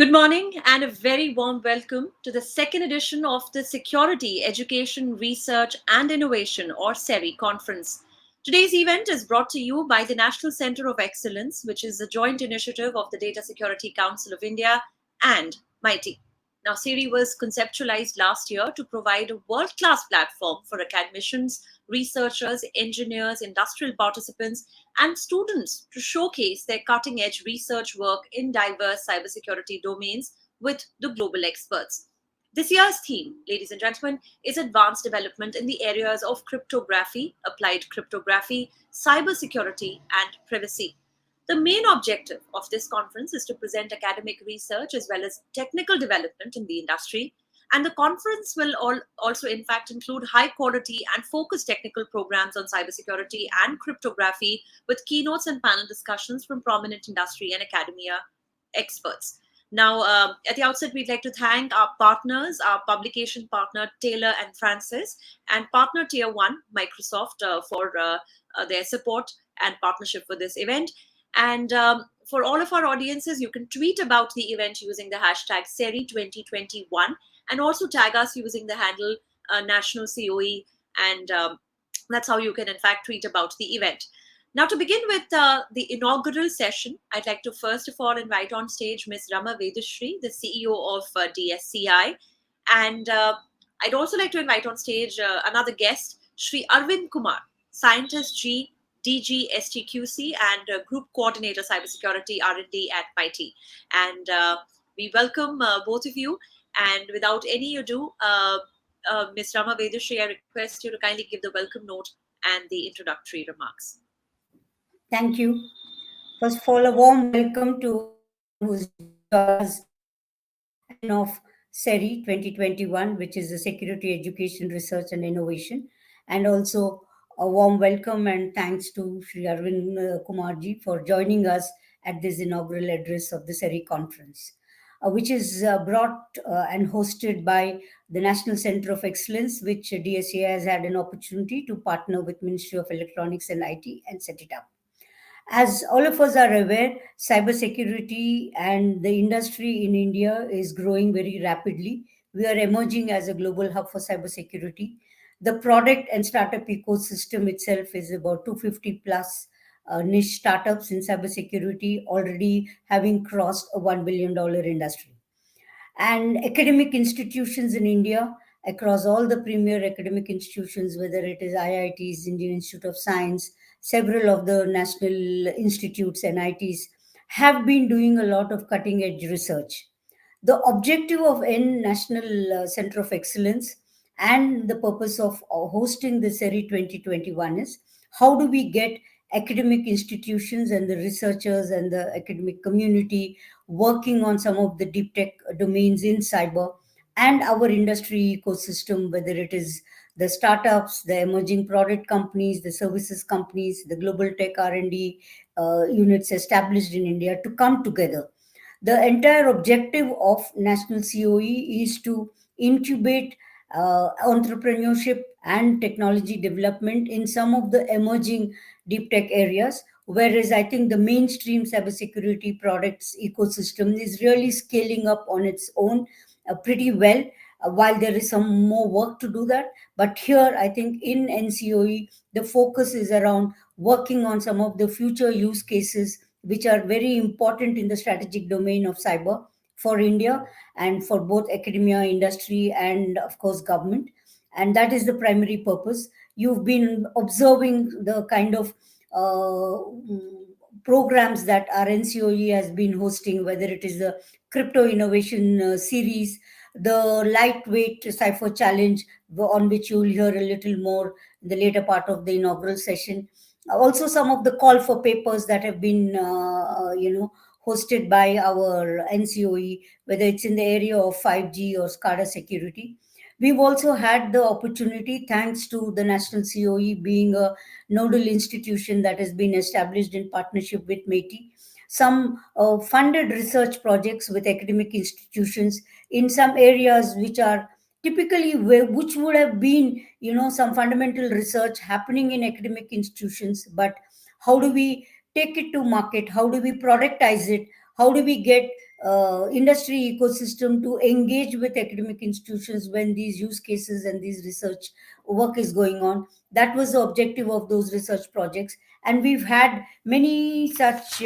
Good morning and a very warm welcome to the second edition of the Security, Education, Research and Innovation or SERI conference. Today's event is brought to you by the National Center of Excellence, which is a joint initiative of the Data Security Council of India and MeitY. Now, SERI was conceptualized last year to provide a world-class platform for academicians, researchers, engineers, industrial participants, and students to showcase their cutting edge research work in diverse cybersecurity domains with the global experts. This year's theme, ladies and gentlemen, is advanced development in the areas of cryptography, applied cryptography, cybersecurity, and privacy. The main objective of this conference is to present academic research as well as technical development in the industry. And the conference will also, in fact, include high quality and focused technical programs on cybersecurity and cryptography with keynotes and panel discussions from prominent industry and academia experts. Now, at the outset, we'd like to thank our partners, our publication partner, Taylor and Francis, and partner Tier 1, Microsoft, for their support and partnership for this event. And for all of our audiences, you can tweet about the event using the hashtag SERI2021 and also tag us using the handle National COE. And that's how you can, in fact, tweet about the event. Now, to begin with the inaugural session, I'd like to first of all invite on stage Ms. Rama Vedashree, the CEO of DSCI. And I'd also like to invite on stage another guest, Shri Arvind Kumar, Scientist G, DG STQC and Group Coordinator Cybersecurity R&D at MeitY. And we welcome both of you. And without any ado, Ms. Rama Vedashree, I request you to kindly give the welcome note and the introductory remarks. Thank you. First of all, a warm welcome to everyone who's joined us of SERI 2021, which is the Security, Education, Research and Innovation. And also a warm welcome and thanks to Shri Arvind Kumarji for joining us at this inaugural address of the SERI conference, which is brought and hosted by the National Center of Excellence, which DSCI has had an opportunity to partner with Ministry of Electronics and IT and set it up. As all of us are aware, cybersecurity and the industry in India is growing very rapidly. We are emerging as a global hub for cybersecurity. The product and startup ecosystem itself is about 250 plus niche startups in cybersecurity, already having crossed a $1 billion industry. And academic institutions in India, across all the premier academic institutions, whether it is IITs, Indian Institute of Science, several of the national institutes, NITs, have been doing a lot of cutting edge research. The objective of National Center of Excellence and the purpose of hosting the SERI 2021 is how do we get academic institutions and the researchers and the academic community working on some of the deep tech domains in cyber and our industry ecosystem, whether it is the startups, the emerging product companies, the services companies, the global tech R&D units established in India to come together. The entire objective of National COE is to incubate entrepreneurship and technology development in some of the emerging deep tech areas, whereas I think the mainstream cybersecurity products ecosystem is really scaling up on its own pretty well, while there is some more work to do that. But here, I think in NCOE, the focus is around working on some of the future use cases which are very important in the strategic domain of cyber for India and for both academia, industry, and of course, government. And that is the primary purpose. You've been observing the kind of programs that our NCOE has been hosting, whether it is the crypto innovation series, the lightweight cipher challenge, on which you will hear a little more in the later part of the inaugural session. Also, some of the call for papers that have been, hosted by our NCOE, whether it's in the area of 5G or SCADA security. We've also had the opportunity, thanks to the National COE being a nodal institution that has been established in partnership with MeitY, some funded research projects with academic institutions in some areas which are typically which would have been some fundamental research happening in academic institutions, but how do we take it to market, how do we productize it, how do we get industry ecosystem to engage with academic institutions when these use cases and these research work is going on. That was the objective of those research projects, and we've had many such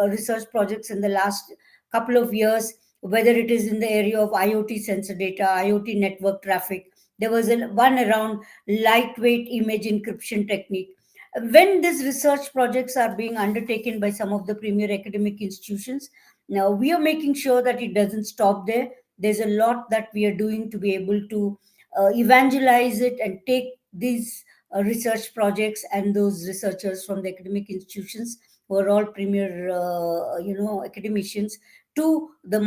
research projects in the last couple of years, whether it is in the area of IoT sensor data, IoT network traffic. There was one around lightweight image encryption technique. When these research projects are being undertaken by some of the premier academic institutions, now we are making sure that it doesn't stop there. There's a lot that we are doing to be able to evangelize it and take these research projects and those researchers from the academic institutions who are all premier, academicians, to the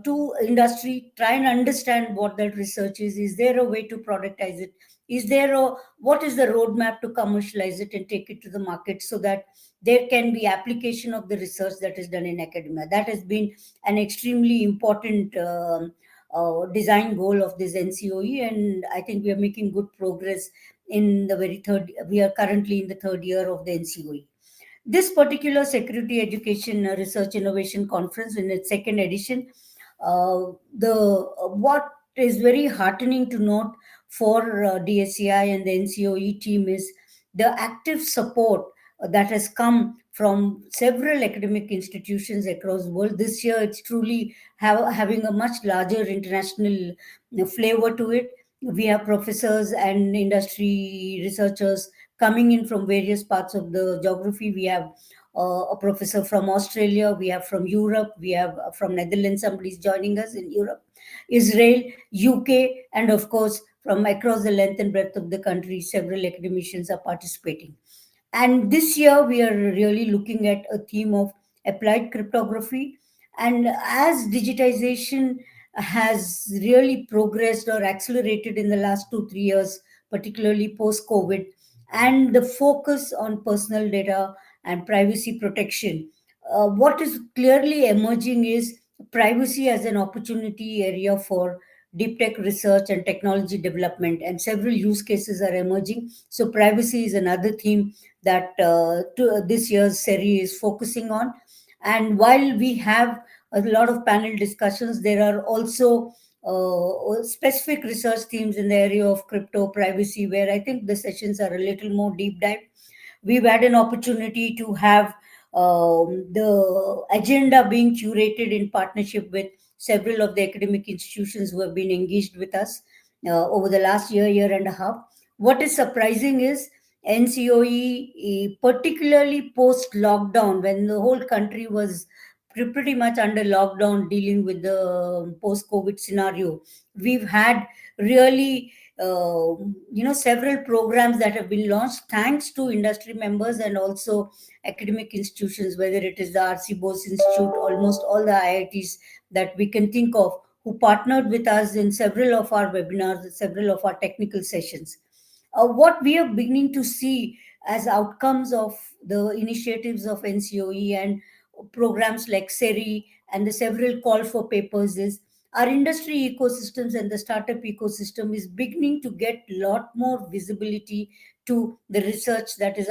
to industry, try and understand what that research is. Is there a way to productize it? Is there a What is the roadmap to commercialize it and take it to the market, so that there can be application of the research that is done in academia? That has been an extremely important design goal of this NCOE, and I think we are making good progress in the very third. We are currently in the third year of the NCOE. This particular Security Education Research Innovation Conference, in its second edition, the what is very heartening to note for DSCI and the NCOE team is the active support that has come from several academic institutions across the world. This year, it's truly having a much larger international flavor to it. We have professors and industry researchers coming in from various parts of the geography. We have a professor from Australia, we have from Europe, we have from Netherlands, somebody's joining us in Europe, Israel, UK, and of course, from across the length and breadth of the country, several academicians are participating. And this year, we are really looking at a theme of applied cryptography. And as digitization has really progressed or accelerated in the last 2 3 years, particularly post COVID, and the focus on personal data and privacy protection, what is clearly emerging is privacy as an opportunity area for deep tech research and technology development, and several use cases are emerging. So, privacy is another theme that this year's SERI is focusing on. And while we have a lot of panel discussions, there are also specific research themes in the area of crypto privacy, where I think the sessions are a little more deep dive. We've had an opportunity to have the agenda being curated in partnership with several of the academic institutions who have been engaged with us over the last year and a half. What is surprising is NCOE, particularly post lockdown, when the whole country was pretty much under lockdown dealing with the post COVID scenario, we've had really several programs that have been launched thanks to industry members and also academic institutions, whether it is the RC Bose Institute, almost all the IITs that we can think of, who partnered with us in several of our webinars, several of our technical sessions. What we are beginning to see as outcomes of the initiatives of NCOE and programs like SERI and the several call for papers is our industry ecosystems and the startup ecosystem is beginning to get a lot more visibility to the research that is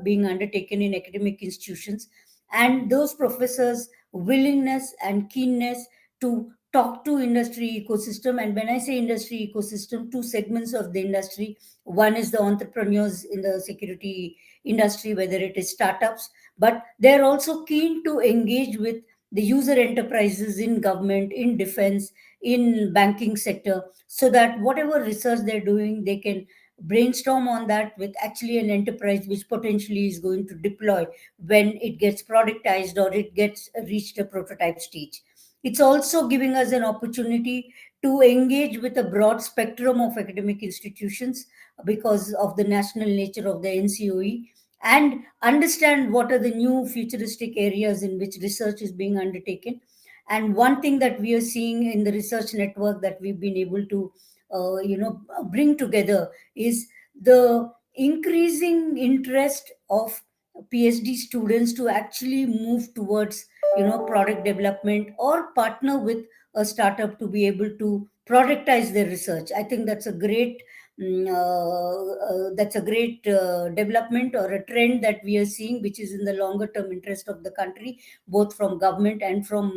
being undertaken in academic institutions, and those professors willingness and keenness to talk to industry ecosystem. And when I say industry ecosystem, two segments of the industry: one is the entrepreneurs in the security industry, whether it is startups, but they're also keen to engage with the user enterprises in government, in defense, in banking sector, so that whatever research they're doing, they can brainstorm on that with actually an enterprise which potentially is going to deploy when it gets productized or it gets reached a prototype stage. It's also giving us an opportunity to engage with a broad spectrum of academic institutions because of the national nature of the NCOE, and understand what are the new futuristic areas in which research is being undertaken. And one thing that we are seeing in the research network that we've been able to bring together is the increasing interest of PhD students to actually move towards product development or partner with a startup to be able to productize their research. I think that's a great that's a great development or a trend that we are seeing, which is in the longer term interest of the country, both from government and from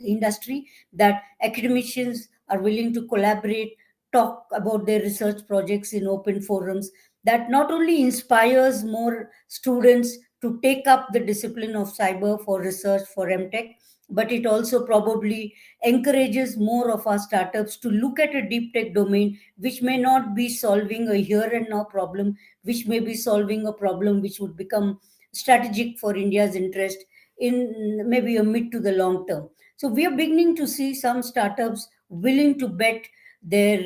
industry, that academicians are willing to collaborate, talk about their research projects in open forums. That not only inspires more students to take up the discipline of cyber for research for MTech, but it also probably encourages more of our startups to look at a deep tech domain which may not be solving a here and now problem, which may be solving a problem which would become strategic for India's interest in maybe a mid to the long term. So we are beginning to see some startups willing to bet their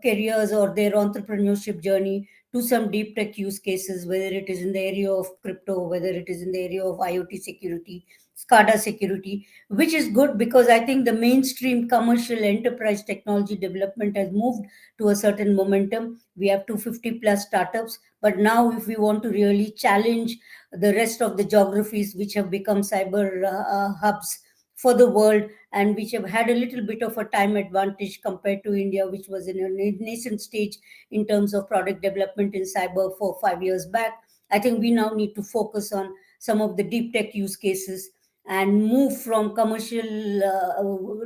careers or their entrepreneurship journey to some deep tech use cases, whether it is in the area of crypto, whether it is in the area of IoT security, SCADA security, which is good because I think the mainstream commercial enterprise technology development has moved to a certain momentum. We have 250 plus startups, but now if we want to really challenge the rest of the geographies which have become cyber hubs for the world and which have had a little bit of a time advantage compared to India, which was in a nascent stage in terms of product development in cyber 4 5 years back. I think we now need to focus on some of the deep tech use cases and move from commercial,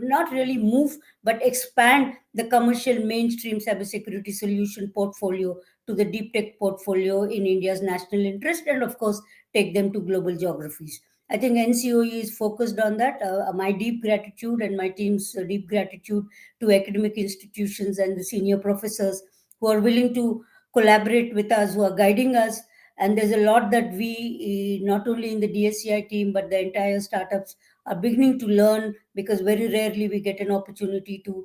not really move, but expand the commercial mainstream cybersecurity solution portfolio to the deep tech portfolio in India's national interest, and of course, take them to global geographies. I think NCOE is focused on that. My deep gratitude and my team's deep gratitude to academic institutions and the senior professors who are willing to collaborate with us, who are guiding us. And there's a lot that we, not only in the DSCI team, but the entire startups are beginning to learn, because very rarely we get an opportunity to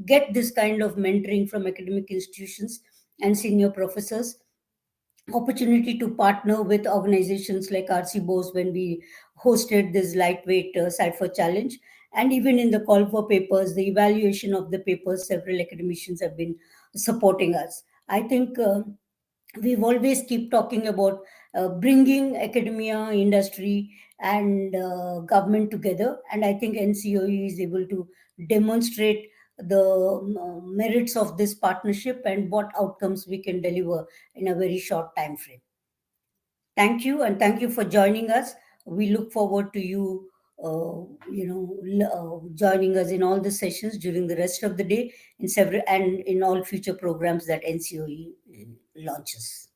get this kind of mentoring from academic institutions and senior professors. Opportunity to partner with organizations like RC Bose when we hosted this lightweight cipher challenge. And even in the call for papers, the evaluation of the papers, several academicians have been supporting us. I think we've always keep talking about bringing academia, industry, and government together. And I think NCOE is able to demonstrate the merits of this partnership and what outcomes we can deliver in a very short time frame. Thank you, and thank you for joining us. We look forward to you, joining us in all the sessions during the rest of the day, in several and in all future programs that NCOE launches.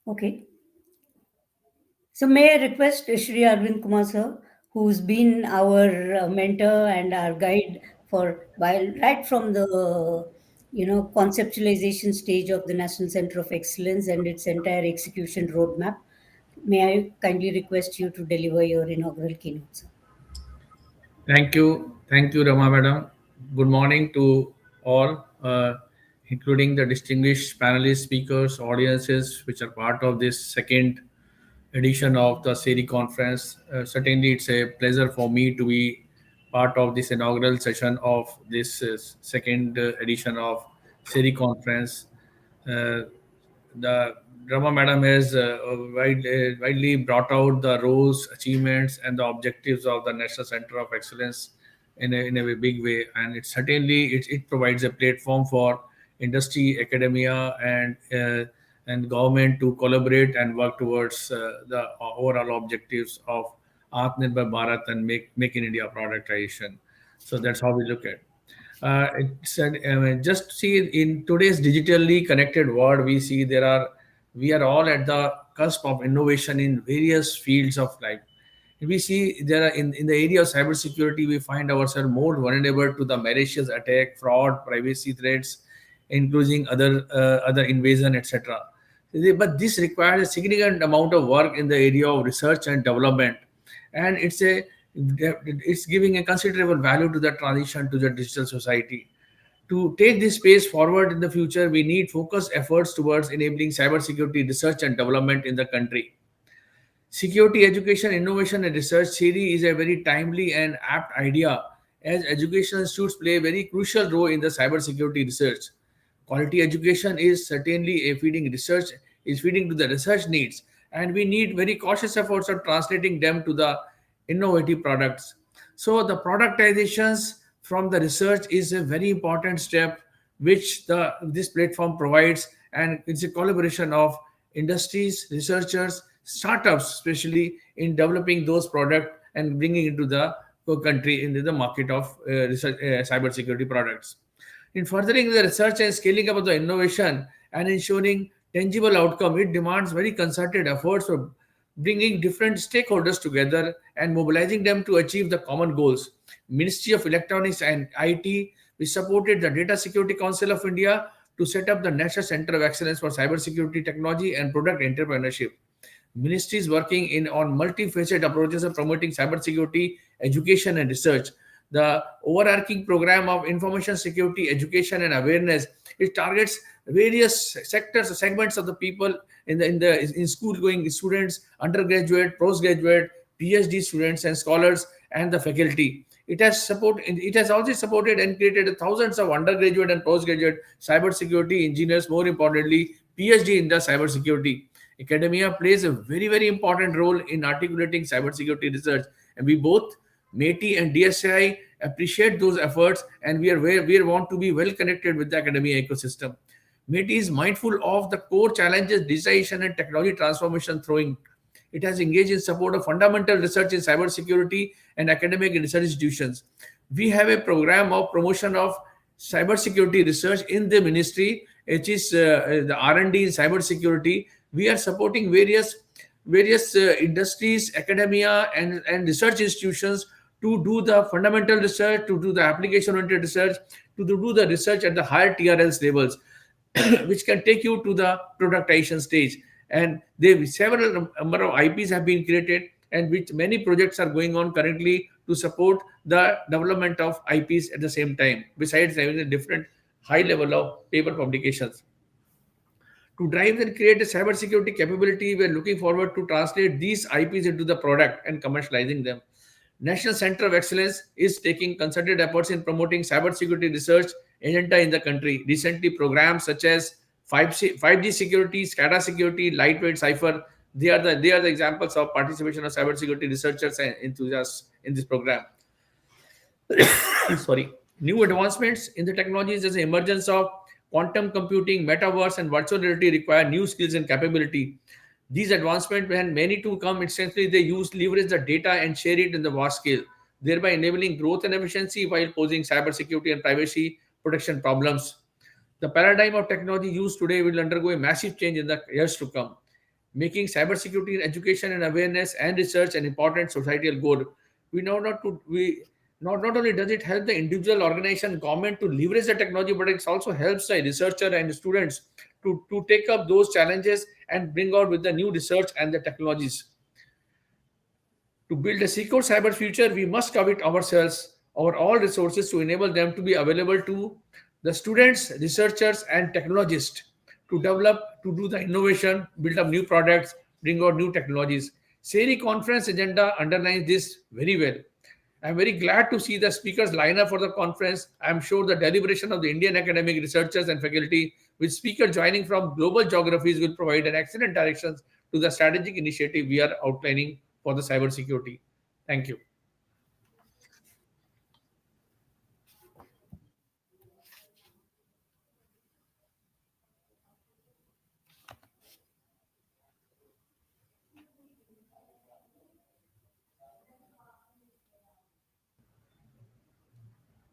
Okay. So may I request Shri Arvind Kumar sir, who's been our mentor and our guide for while right from the conceptualization stage of the National Center of Excellence and its entire execution roadmap. May I kindly request you to deliver your inaugural keynote, sir? Thank you, Rama madam. Good morning to all, including the distinguished panelists, speakers, audiences, which are part of this second edition of the SERI conference. Certainly, it's a pleasure for me to be part of this inaugural session of this second edition of SERI conference. Uh, the Rama Madam has widely brought out the roles, achievements, and the objectives of the National Center of Excellence in a big way. And it provides a platform for industry, academia, and government to collaborate and work towards the overall objectives of Atmanirbhar Bharat and make in India productization. So that's how we look at. Just see in today's digitally connected world, we are all at the cusp of innovation in various fields of life. We see there are in the area of cybersecurity, we find ourselves more vulnerable to the malicious attack, fraud, privacy threats, including other invasion, etc. But this requires a significant amount of work in the area of research and development, and it's giving a considerable value to the transition to the digital society. To take this space forward in the future, we need focused efforts towards enabling cybersecurity research and development in the country. Security education, innovation, and research theory is a very timely and apt idea, as education institutes play a very crucial role in the cybersecurity research. Quality education is certainly a feeding research, is feeding to the research needs, and we need very cautious efforts of translating them to the innovative products. So the productizations from the research is a very important step which the this platform provides, and it's a collaboration of industries, researchers, startups, especially in developing those products and bringing into the country into the market of research, cybersecurity products. In furthering the research and scaling up of the innovation and ensuring tangible outcome, it demands very concerted efforts for bringing different stakeholders together and mobilizing them to achieve the common goals. Ministry of Electronics and IT, we supported the Data Security Council of India to set up the National Center of Excellence for Cybersecurity Technology and Product Entrepreneurship. Ministry is working in on multifaceted approaches of promoting cybersecurity education and research. The overarching program of information security education and awareness, it targets various sectors, segments of the people in school going students, undergraduate, postgraduate, PhD students and scholars, and the faculty. It has also supported and created thousands of undergraduate and postgraduate cybersecurity engineers. More importantly, PhD in the cybersecurity. Academia plays a very important role in articulating cybersecurity research, and we both, MeitY and DSCI, appreciate those efforts, and we want to be well connected with the academia ecosystem. MeitY is mindful of the core challenges digitization and technology transformation throwing. It has engaged in support of fundamental research in cybersecurity and academic research institutions. We have a program of promotion of cybersecurity research in the ministry, which is the R&D in cybersecurity. We are supporting various industries, academia, and research institutions to do the fundamental research, to do the application-oriented research, to do the research at the higher TRLs levels, which can take you to the productization stage. And there several number of IPs have been created, and which many projects are going on currently to support the development of IPs at the same time, besides having a different high level of paper publications. To drive and create a cybersecurity capability, we are looking forward to translate these IPs into the product and commercializing them. National Center of Excellence is taking concerted efforts in promoting cybersecurity research agenda in the country. Recently, programs such as 5G security, SCADA security, lightweight cipher, they are the examples of participation of cybersecurity researchers and enthusiasts in this program. Sorry. New advancements in the technologies as the emergence of quantum computing, metaverse, and virtual reality require new skills and capability. These advancements, when many to come, essentially they leverage the data and share it in the vast scale, thereby enabling growth and efficiency while posing cybersecurity and privacy protection problems. The paradigm of technology used today will undergo a massive change in the years to come, making cybersecurity education and awareness and research an important societal goal. We know not to we not only does it help the individual, organization, government to leverage the technology, but it also helps the researcher and students to take up those challenges and bring out with the new research and the technologies. To build a secure cyber future, we must commit ourselves, our all resources to enable them to be available to the students, researchers, and technologists to develop, to do the innovation, build up new products, bring out new technologies. SERI conference agenda underlines this very well. I'm very glad to see the speakers line up for the conference. I'm sure the deliberation of the Indian academic researchers and faculty, with speakers joining from global geographies, will provide an excellent directions to the strategic initiative we are outlining for the cybersecurity. Thank you.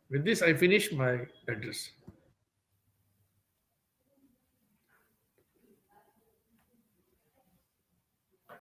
With this, I finish my address.